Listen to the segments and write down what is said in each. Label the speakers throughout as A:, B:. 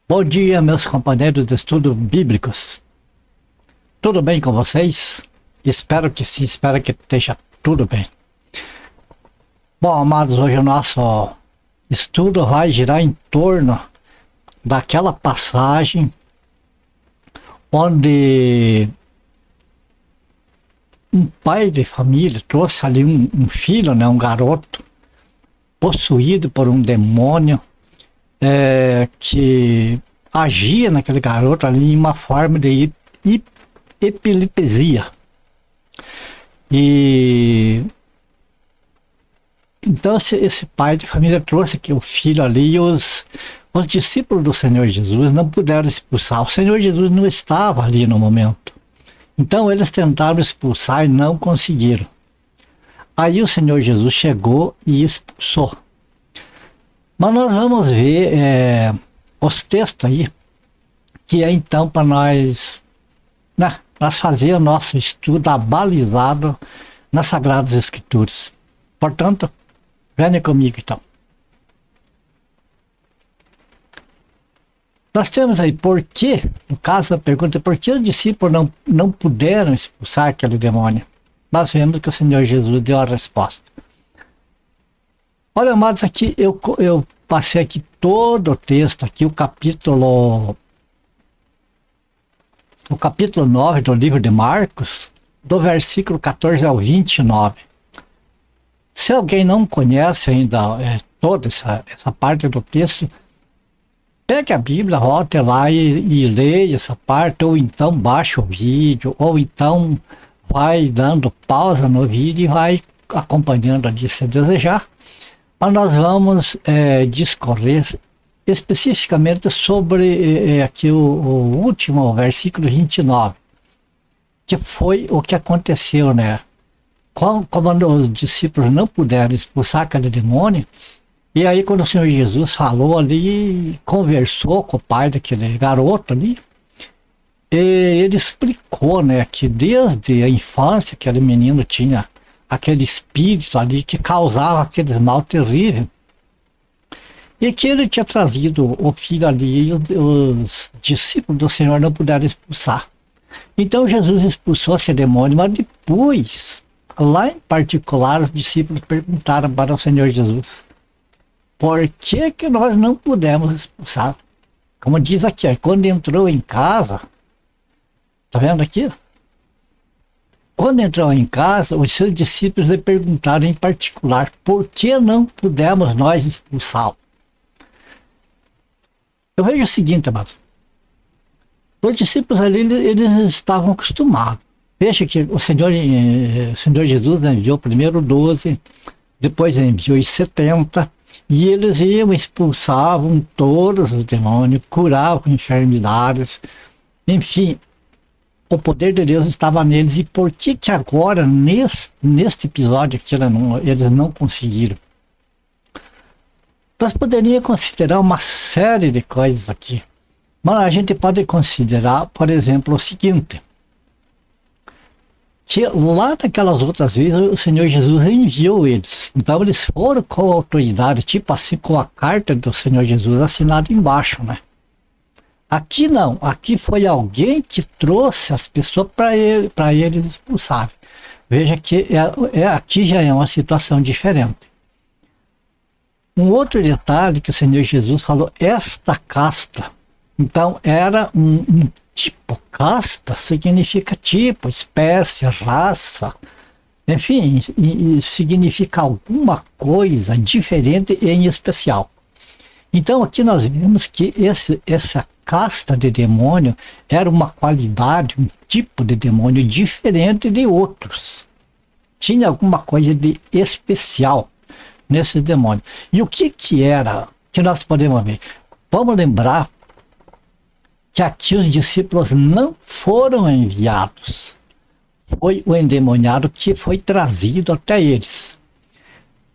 A: Bom dia, meus companheiros de estudo bíblicos. Tudo bem com vocês? Espero que sim, espero que esteja tudo bem. Bom, amados, hoje o nosso estudo vai girar em torno daquela passagem onde um pai de família trouxe ali um filho, um garoto, possuído por um demônio, que agia naquele garoto ali em uma forma de epilepsia. E então esse pai de família trouxe aqui o filho ali e os discípulos do Senhor Jesus não puderam expulsar. O Senhor Jesus não estava ali no momento. Então eles tentaram expulsar e não conseguiram. Aí o Senhor Jesus chegou e expulsou. Mas nós vamos ver os textos aí, que é então para nós fazer o nosso estudo abalizado nas Sagradas Escrituras. Portanto, venha comigo então. Nós temos aí no caso da pergunta, por que os discípulos não puderam expulsar aquele demônio? Nós vemos que o Senhor Jesus deu a resposta. Olha, amados, aqui eu passei aqui todo o texto, aqui o capítulo 9 do livro de Marcos, do versículo 14 ao 29. Se alguém não conhece ainda toda essa parte do texto, pegue a Bíblia, volte lá e leia essa parte, ou então baixe o vídeo, ou então vai dando pausa no vídeo e vai acompanhando ali se desejar. Mas nós vamos discorrer especificamente sobre aqui o último versículo 29, que foi o que aconteceu, como os discípulos não puderam expulsar aquele demônio, e aí quando o Senhor Jesus falou ali, conversou com o pai daquele garoto ali, ele explicou, que desde a infância aquele menino tinha aquele espírito ali que causava aqueles mal terríveis, e que ele tinha trazido o filho ali e os discípulos do Senhor não puderam expulsar. Então Jesus expulsou esse demônio, mas depois, lá em particular, os discípulos perguntaram para o Senhor Jesus: por que nós não pudemos expulsar? Como diz aqui, quando entrou em casa, tá vendo aqui? Quando entrou em casa, os seus discípulos lhe perguntaram em particular: por que não pudemos nós expulsá-lo? Eu vejo o seguinte, amado. Os discípulos ali, eles estavam acostumados. Veja que o Senhor Jesus enviou primeiro 12, depois enviou os 70, e eles iam, expulsavam todos os demônios, curavam enfermidades, enfim. O poder de Deus estava neles. E por que agora, neste episódio, que eles não conseguiram? Nós poderíamos considerar uma série de coisas aqui. Mas a gente pode considerar, por exemplo, o seguinte: que lá naquelas outras vezes o Senhor Jesus enviou eles. Então eles foram com a autoridade, tipo assim, com a carta do Senhor Jesus assinada embaixo, Aqui não, aqui foi alguém que trouxe as pessoas para eles expulsarem. Veja que aqui já é uma situação diferente. Um outro detalhe que o Senhor Jesus falou: esta casta. Então era um tipo, casta significa tipo, espécie, raça, enfim, e significa alguma coisa diferente e em especial. Então aqui nós vemos que essa casta de demônio era uma qualidade, um tipo de demônio diferente de outros. Tinha alguma coisa de especial nesses demônios. E o que era que nós podemos ver? Vamos lembrar que aqui os discípulos não foram enviados. Foi o endemoniado que foi trazido até eles.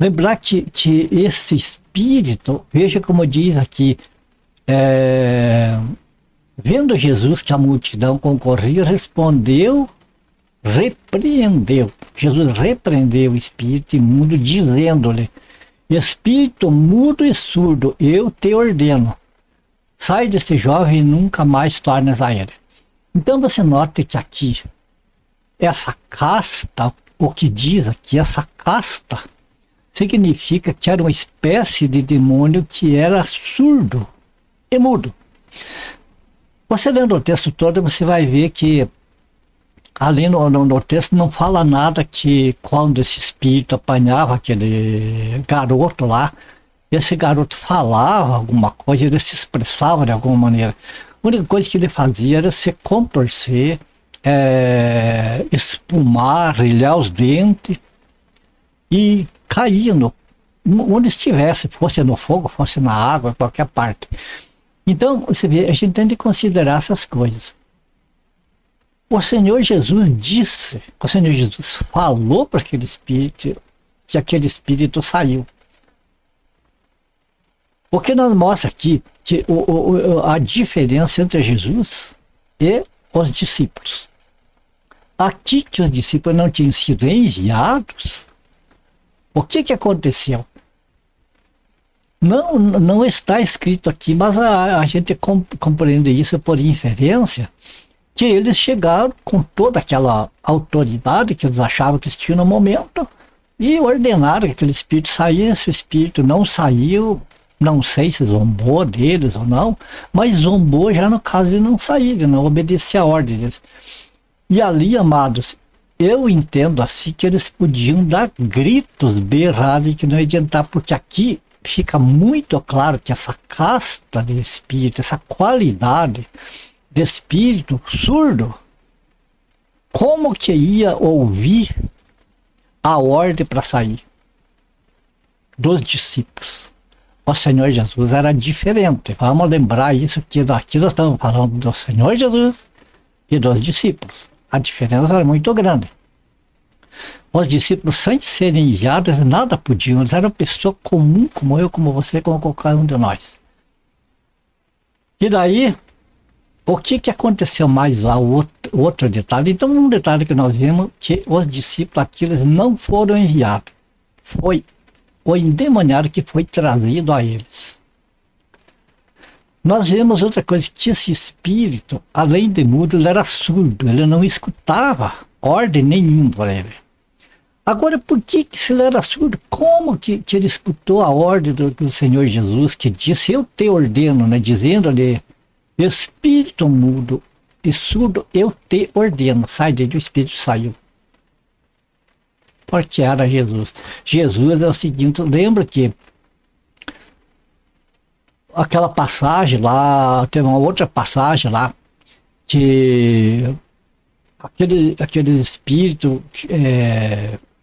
A: Lembrar que esse espírito, veja como diz aqui, vendo Jesus que a multidão concorria, repreendeu. Jesus repreendeu o espírito imundo, dizendo-lhe: espírito mudo e surdo, eu te ordeno, sai desse jovem e nunca mais tornes a ele. Então você nota que aqui, essa casta, o que diz aqui, essa casta, significa que era uma espécie de demônio que era surdo e mudo. Você lendo o texto todo, você vai ver que ali no texto não fala nada que quando esse espírito apanhava aquele garoto lá, esse garoto falava alguma coisa, ele se expressava de alguma maneira. A única coisa que ele fazia era se contorcer, espumar, rilhar os dentes e caía onde estivesse, fosse no fogo, fosse na água, qualquer parte. Então, você vê, a gente tem de considerar essas coisas. O Senhor Jesus disse, o Senhor Jesus falou para aquele espírito que aquele espírito saiu. O que nos mostra aqui que a diferença entre Jesus e os discípulos. Aqui que os discípulos não tinham sido enviados, o que aconteceu? Não está escrito aqui, mas a gente compreende isso por inferência, que eles chegaram com toda aquela autoridade que eles achavam que eles tinham no momento e ordenaram que aquele espírito saísse. O espírito não saiu, não sei se zombou deles ou não, mas zombou já no caso de não sair, de não obedecer a ordem deles. E ali, amados, eu entendo assim que eles podiam dar gritos, berrar e que não ia adiantar, porque aqui fica muito claro que essa casta de espírito, essa qualidade de espírito surdo, como que ia ouvir a ordem para sair dos discípulos? O Senhor Jesus era diferente. Vamos lembrar isso, que daqui nós estamos falando do Senhor Jesus e dos discípulos. A diferença era muito grande. Os discípulos, sem serem enviados, nada podiam. Eles eram pessoa comum, como eu, como você, como qualquer um de nós. E daí, o que aconteceu mais lá? O outro detalhe. Então, um detalhe que nós vimos, que os discípulos, aqueles não foram enviados. Foi o endemoniado que foi trazido a eles. Nós vemos outra coisa, que esse espírito, além de mudo, ele era surdo. Ele não escutava ordem nenhuma para ele. Agora, por que se ele era surdo? Como que ele escutou a ordem do Senhor Jesus, que disse, eu te ordeno, né? Dizendo-lhe, espírito mudo e surdo, eu te ordeno. Sai dele, o espírito saiu. Porque era Jesus. Jesus é o seguinte, lembra que aquela passagem lá, tem uma outra passagem lá, que aquele espírito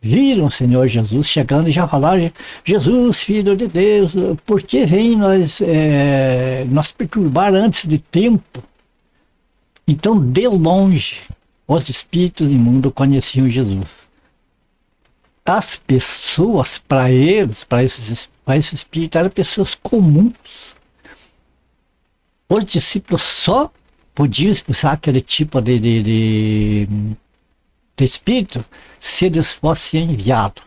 A: viram o Senhor Jesus chegando e já falaram, Jesus, Filho de Deus, por que vem nós perturbar antes de tempo? Então, de longe, os espíritos imundos conheciam Jesus. As pessoas, para eles, para esse espírito, eram pessoas comuns. Os discípulos só podiam expulsar aquele tipo de espírito se eles fossem enviados.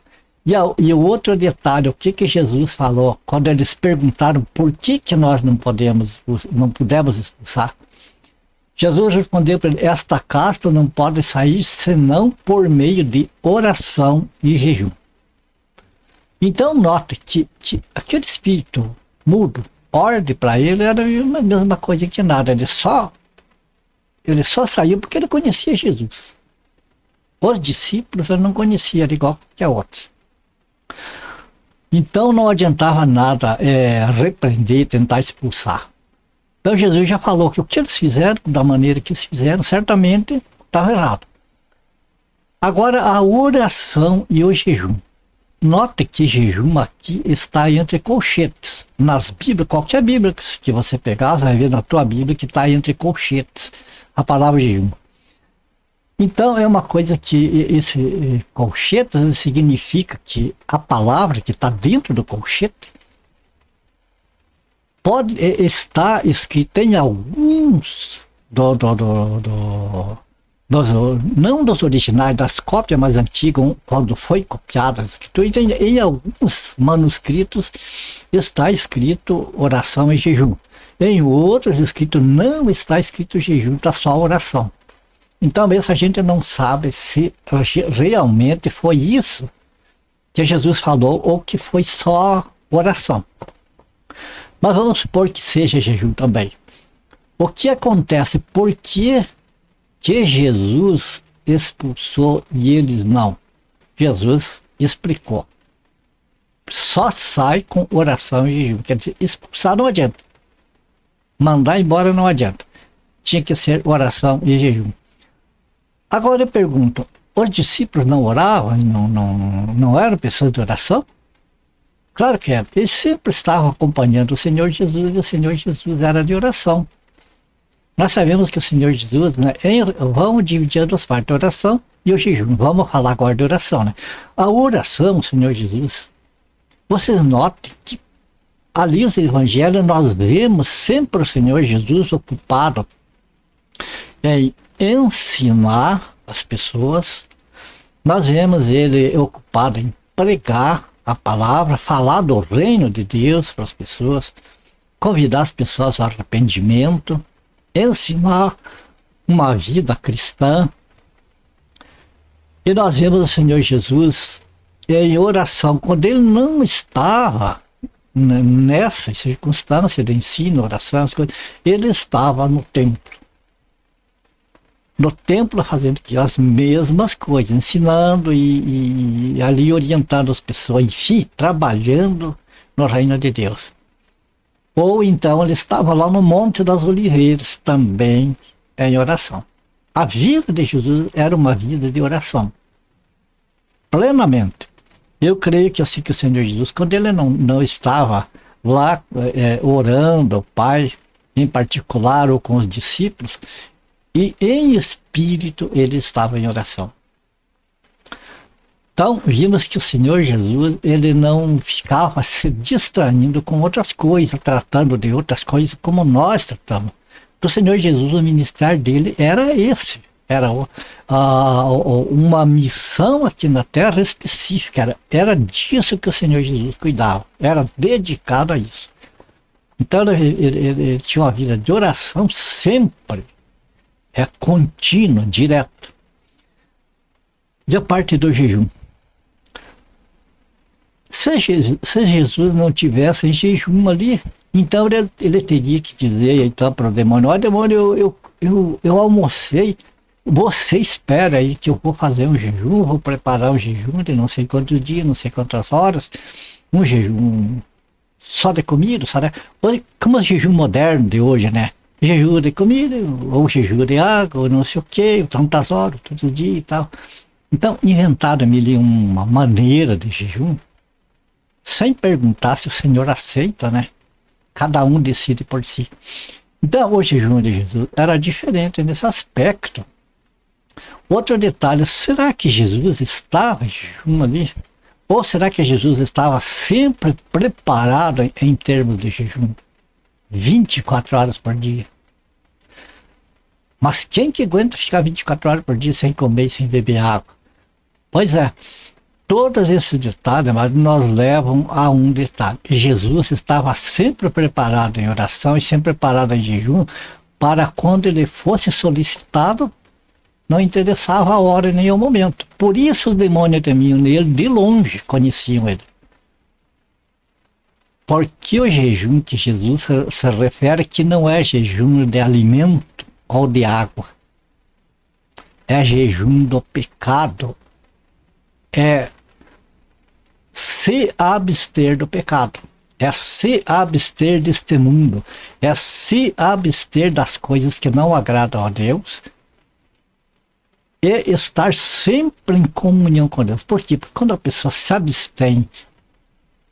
A: E o outro detalhe, o que Jesus falou quando eles perguntaram por que nós não pudemos expulsar? Jesus respondeu para ele, esta casta não pode sair senão por meio de oração e jejum. Então note que aquele espírito mudo, ordem para ele era a mesma coisa que nada, ele só saiu porque ele conhecia Jesus. Os discípulos ele não conhecia, era igual que a outros. Então não adiantava nada repreender, tentar expulsar. Então Jesus já falou que o que eles fizeram, da maneira que eles fizeram, certamente estava errado. Agora a oração e o jejum. Note que jejum aqui está entre colchetes. Nas Bíblias, qualquer Bíblia que você pegar, você vai ver na tua Bíblia que está entre colchetes a palavra jejum. Então é uma coisa que esse colchete significa que a palavra que está dentro do colchete pode estar escrita em alguns não dos originais, das cópias mais antigas, quando foi copiada a escritura, em alguns manuscritos está escrito oração e jejum. Em outros escritos não está escrito jejum, está só oração. Então mesmo a gente não sabe se realmente foi isso que Jesus falou ou que foi só oração. Mas vamos supor que seja jejum também. O que acontece? Por que Jesus expulsou e eles não? Jesus explicou. Só sai com oração e jejum. Quer dizer, expulsar não adianta. Mandar embora não adianta. Tinha que ser oração e jejum. Agora eu pergunto, os discípulos não oravam? Não eram pessoas de oração? Claro que eram. Eles sempre estavam acompanhando o Senhor Jesus e o Senhor Jesus era de oração. Nós sabemos que o Senhor Jesus, né, vamos dividir as duas partes, a oração e o jejum. Vamos falar agora de oração, né? A oração, Senhor Jesus, vocês notem que ali os evangelhos nós vemos sempre o Senhor Jesus ocupado em ensinar as pessoas. Nós vemos ele ocupado em pregar a palavra, falar do reino de Deus para as pessoas, convidar as pessoas ao arrependimento, ensinar uma vida cristã. E nós vemos o Senhor Jesus em oração, quando ele não estava nessa circunstância de ensino, oração, ele estava no templo. No templo fazendo as mesmas coisas, ensinando e ali orientando as pessoas, enfim, trabalhando no reino de Deus. Ou então ele estava lá no Monte das Oliveiras, também em oração. A vida de Jesus era uma vida de oração, plenamente. Eu creio que assim que o Senhor Jesus, quando ele não estava lá orando ao Pai, em particular, ou com os discípulos, e em espírito ele estava em oração. Então, vimos que o Senhor Jesus, ele não ficava se distraindo com outras coisas, tratando de outras coisas como nós tratamos. Do Senhor Jesus, o ministério dele era esse. Era uma missão aqui na terra específica. Era disso que o Senhor Jesus cuidava. Era dedicado a isso. Então, ele tinha uma vida de oração sempre. Contínua, direta. E a parte do jejum. Se Jesus não tivesse em jejum ali, então ele teria que dizer então para o demônio: ó demônio, eu almocei, você espera aí que eu vou fazer um jejum, vou preparar um jejum de não sei quantos dias, não sei quantas horas, um jejum só de comida, como o jejum moderno de hoje, né? Jejum de comida, ou jejum de água, ou não sei o que, tantas horas, todo dia e tal. Então inventaram ali uma maneira de jejum, sem perguntar se o Senhor aceita, né? Cada um decide por si. Então, o jejum de Jesus era diferente nesse aspecto. Outro detalhe, será que Jesus estava em jejum ali? Ou será que Jesus estava sempre preparado em termos de jejum? 24 horas por dia. Mas quem que aguenta ficar 24 horas por dia sem comer e sem beber água? Pois é. Todos esses detalhes nos levam a um detalhe. Jesus estava sempre preparado em oração e sempre preparado em jejum para quando ele fosse solicitado, não interessava a hora nem o momento. Por isso os demônios temiam nele, de longe conheciam ele. Porque o jejum que Jesus se refere que não é jejum de alimento ou de água. É jejum do pecado. É se abster do pecado, é se abster deste mundo, é se abster das coisas que não agradam a Deus e estar sempre em comunhão com Deus. Por quê? Porque quando a pessoa se abstém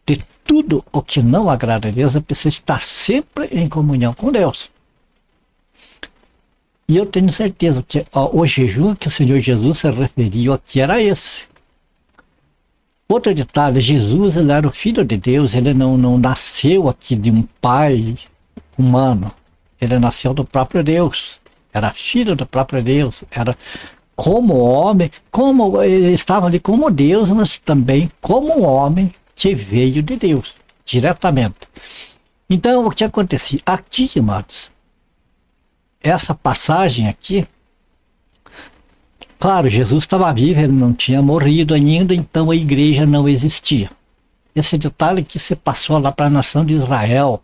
A: de tudo o que não agrada a Deus, a pessoa está sempre em comunhão com Deus. E eu tenho certeza que o jejum que o Senhor Jesus se referiu aqui era esse. Outro detalhe, Jesus ele era o Filho de Deus, ele não nasceu aqui de um pai humano, ele nasceu do próprio Deus. era filho do próprio Deus, era como homem, como ele estava ali como Deus, mas também como um homem que veio de Deus, diretamente. Então, o que acontecia? Aqui, amados, essa passagem aqui, claro, Jesus estava vivo, ele não tinha morrido ainda, então a igreja não existia. Esse detalhe que se passou lá para a nação de Israel.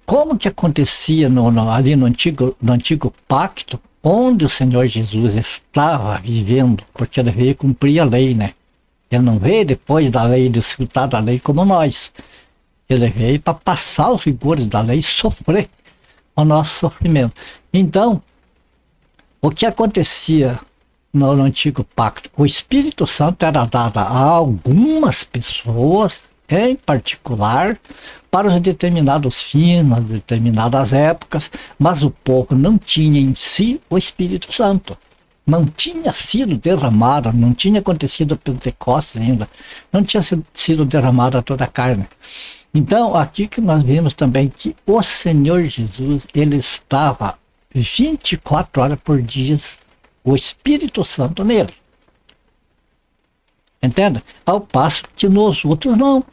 A: Como que acontecia ali no antigo pacto, onde o Senhor Jesus estava vivendo, porque ele veio cumprir a lei, né? Ele não veio depois da lei, desfrutar da lei como nós. Ele veio para passar os rigores da lei e sofrer o nosso sofrimento. Então, o que acontecia no antigo pacto? O Espírito Santo era dado a algumas pessoas, em particular, para os determinados fins, nas determinadas épocas, mas o povo não tinha em si o Espírito Santo. Não tinha sido derramado, não tinha acontecido o Pentecostes ainda, não tinha sido derramada toda a carne. Então, aqui que nós vemos também que o Senhor Jesus, ele estava 24 horas por dia, o Espírito Santo nele. Entende? Ao passo que nos outros não.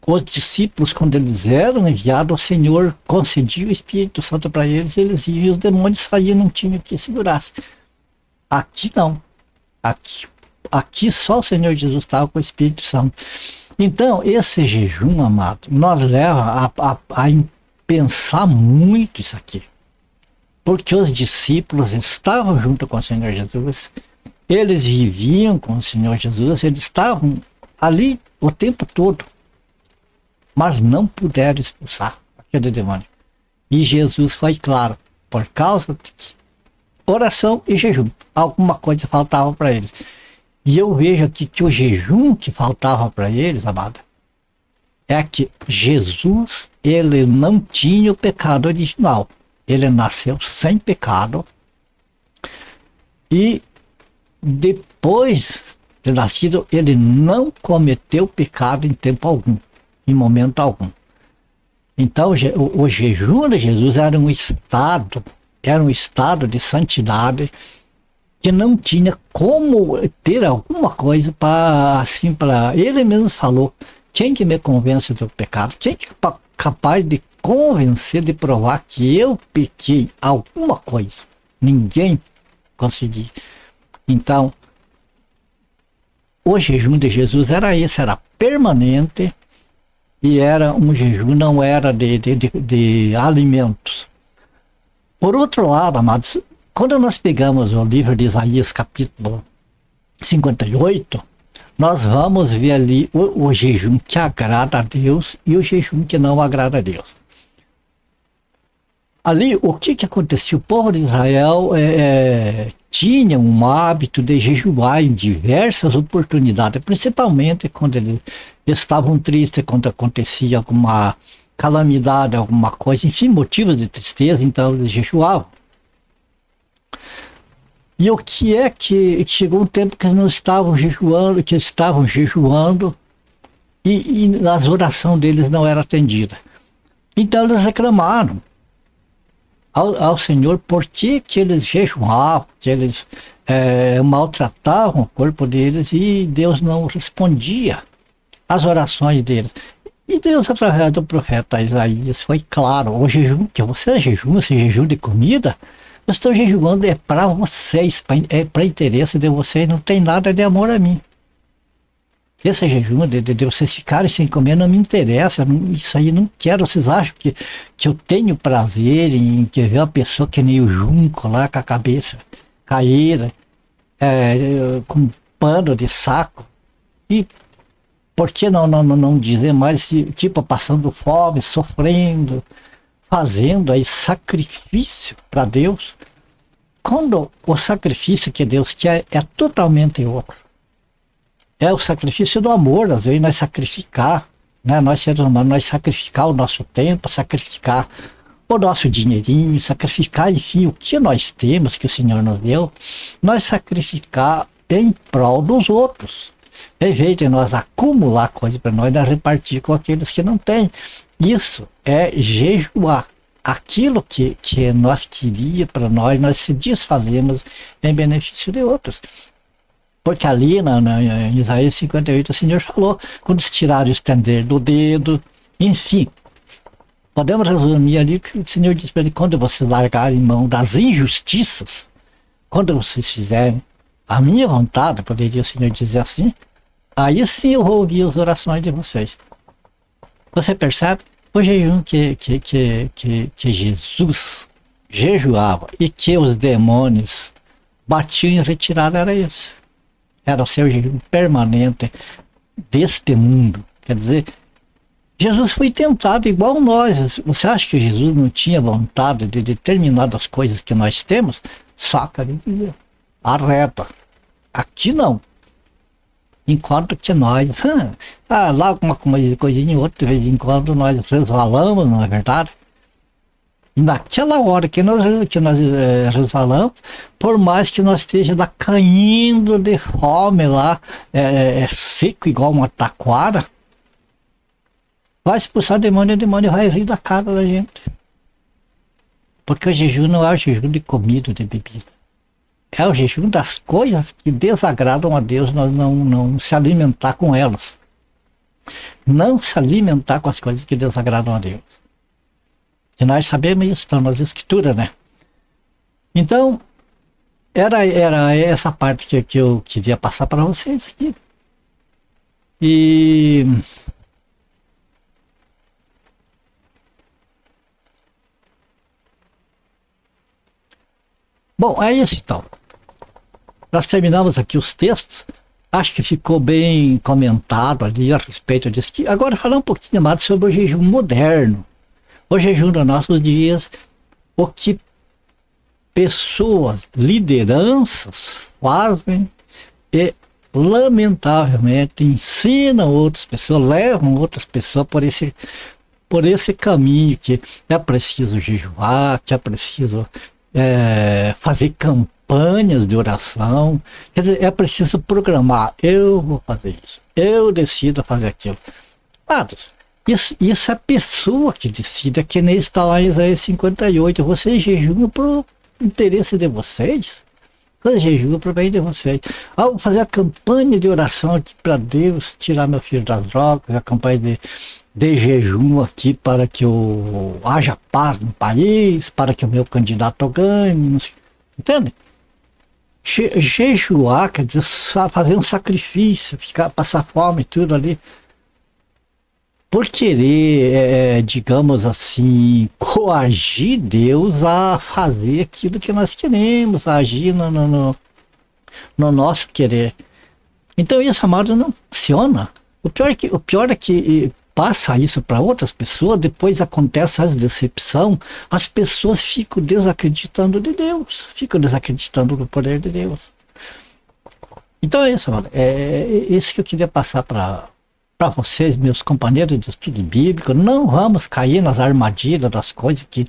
A: Os discípulos, quando eles eram enviados, o Senhor concedia o Espírito Santo para eles, eles iam e os demônios saíam, não tinham que segurasse. Aqui não. Aqui só o Senhor Jesus estava com o Espírito Santo. Então, esse jejum, amado, nos leva a pensar muito isso aqui. Porque os discípulos estavam junto com o Senhor Jesus, eles viviam com o Senhor Jesus, eles estavam ali o tempo todo, mas não puderam expulsar aquele demônio. E Jesus foi claro, por causa de oração e jejum. Alguma coisa faltava para eles. E eu vejo aqui que o jejum que faltava para eles, amado, é que Jesus, ele não tinha o pecado original. Ele nasceu sem pecado. E depois de nascido, ele não cometeu pecado em tempo algum, em momento algum. Então, o jejum de Jesus era um estado de santidade que não tinha como ter alguma coisa para, assim, para... Ele mesmo falou, quem que me convence do pecado? Quem que é capaz de convencer, de provar que eu pequei alguma coisa? Ninguém conseguia. Então, o jejum de Jesus era esse, era permanente e era um jejum, não era de alimentos. Por outro lado, amados, quando nós pegamos o livro de Isaías, capítulo 58, nós vamos ver ali o jejum que agrada a Deus e o jejum que não agrada a Deus. Ali, o que acontecia? O povo de Israel tinha um hábito de jejuar em diversas oportunidades, principalmente quando eles estavam tristes, quando acontecia alguma calamidade, alguma coisa, enfim, motivos de tristeza, então eles jejuavam. E o que é que chegou um tempo que eles não estavam jejuando, e as orações deles não eram atendidas. Então eles reclamaram ao Senhor por que eles jejuavam, que eles maltratavam o corpo deles e Deus não respondia às orações deles. E Deus, através do profeta Isaías, foi claro, o jejum, que você jejum, esse jejum de comida, eu estou jejuando para vocês, para interesse de vocês, não tem nada de amor a mim. Esse jejum de vocês ficarem sem comer não me interessa, isso aí não quero. Vocês acham que eu tenho prazer em ver uma pessoa que nem o Junco lá, com a cabeça caída, com um pano de saco? E por que não dizer mais, tipo, passando fome, sofrendo, fazendo aí sacrifício para Deus? Quando o sacrifício que Deus quer é totalmente outro. É o sacrifício do amor, às vezes nós sacrificar, né? Nós seres humanos, nós sacrificar o nosso tempo, sacrificar o nosso dinheirinho, sacrificar, enfim, o que nós temos, que o Senhor nos deu, nós sacrificar em prol dos outros. Em vez de nós acumular coisa para nós repartir com aqueles que não têm. Isso é jejuar. aquilo que nós queríamos para nós se desfazemos em benefício de outros. Porque ali em Isaías 58 o Senhor falou, quando se tirar o estender do dedo, enfim, podemos resumir ali que o Senhor diz para ele, quando vocês largarem mão das injustiças, quando vocês fizerem a minha vontade, poderia o Senhor dizer assim, aí sim eu vou ouvir as orações de vocês. Você percebe? O jejum que Jesus jejuava e que os demônios batiam em retirada era esse. Era o seu jejum permanente deste mundo. Quer dizer, Jesus foi tentado igual nós. Você acha que Jesus não tinha vontade de determinadas coisas que nós temos? Saca de Deus. Arreta. Aqui não. Enquanto que nós, lá alguma coisinha, outra vez em quando nós resvalamos, não é verdade? E naquela hora que nós resvalamos, por mais que nós esteja lá caindo de fome lá, seco igual uma taquara, vai expulsar o demônio vai rir da cara da gente. Porque o jejum não é o jejum de comida, de bebida. É o jejum das coisas que desagradam a Deus, nós não se alimentar com elas. Não se alimentar com as coisas que desagradam a Deus. E nós sabemos isso, está nas escrituras, né? Então, era essa parte que eu queria passar para vocês aqui. E... bom, é isso então. Nós terminamos aqui os textos. Acho que ficou bem comentado ali a respeito disso. Agora falar um pouquinho mais sobre o jejum moderno. O jejum dos nossos dias, o que pessoas, lideranças fazem e lamentavelmente ensinam outras pessoas, levam outras pessoas por esse caminho que é preciso jejuar, que é preciso fazer campanhas de oração, quer dizer, é preciso programar, eu vou fazer isso, eu decido fazer aquilo. Amados, isso é a pessoa que decide, é que nem está lá em Isaías 58, vocês jejuam por interesse de vocês, vocês jejuam por bem de vocês. Vou fazer a campanha de oração aqui para Deus, tirar meu filho das drogas, a campanha de jejum aqui para que haja paz no país, para que o meu candidato ganhe, entende? Jejuar quer dizer fazer um sacrifício, passar fome e tudo ali, por querer, digamos assim, coagir Deus a fazer aquilo que nós queremos, a agir no nosso querer. Então isso, amado, não funciona. O pior é que passa isso para outras pessoas, depois acontece as decepção, as pessoas ficam desacreditando de Deus, ficam desacreditando do poder de Deus. Então é isso, mano. É isso que eu queria passar para vocês, meus companheiros de estudo bíblico. Não vamos cair nas armadilhas das coisas que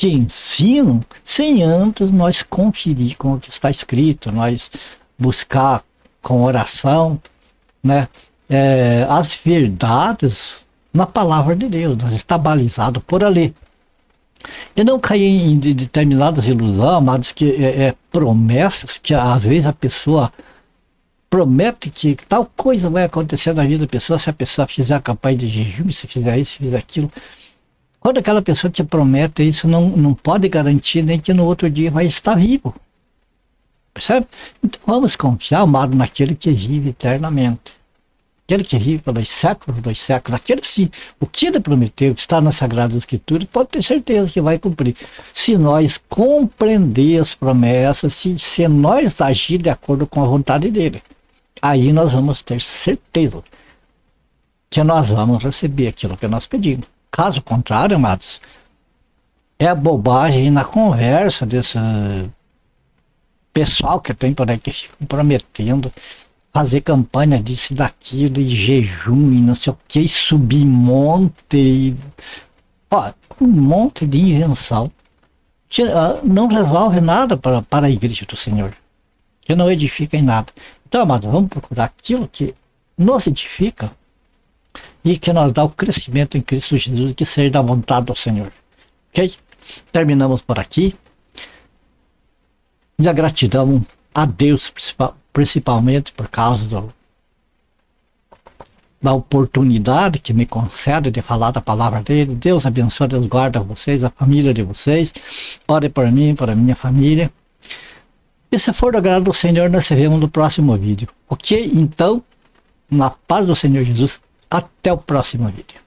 A: ensinam, sem antes nós conferir com o que está escrito, nós buscar com oração, né? As verdades na palavra de Deus, nós está balizado por ali. E não cair em determinadas ilusões, amados, que promessas que às vezes a pessoa promete que tal coisa vai acontecer na vida da pessoa se a pessoa fizer a campanha de jejum, se fizer isso, se fizer aquilo. Quando aquela pessoa te promete isso, não pode garantir nem que no outro dia vai estar vivo. Percebe? Então vamos confiar, amado, naquele que vive eternamente. Aquele que vive pelos séculos dos séculos. Aquele sim, o que ele prometeu, que está nas Sagradas Escrituras, pode ter certeza que vai cumprir. Se nós compreender as promessas, se nós agir de acordo com a vontade dele, aí nós vamos ter certeza que nós vamos receber aquilo que nós pedimos. Caso contrário, amados, é bobagem na conversa desse pessoal que tem por aí que fica prometendo fazer campanha disso e daquilo, e jejum, e não sei o que, e subir monte, um monte de invenção. Que não resolve nada para a igreja do Senhor, que não edifica em nada. Então, amado, vamos procurar aquilo que nos edifica e que nos dá o crescimento em Cristo Jesus, que seja da vontade do Senhor. Ok? Terminamos por aqui. Minha gratidão a Deus, principalmente por causa da oportunidade que me concede de falar da palavra dele. Deus abençoe, Deus guarda vocês, a família de vocês. Ore por mim, por a minha família. E se for do agrado do Senhor, nós se vemos no próximo vídeo. Ok? Então, na paz do Senhor Jesus, até o próximo vídeo.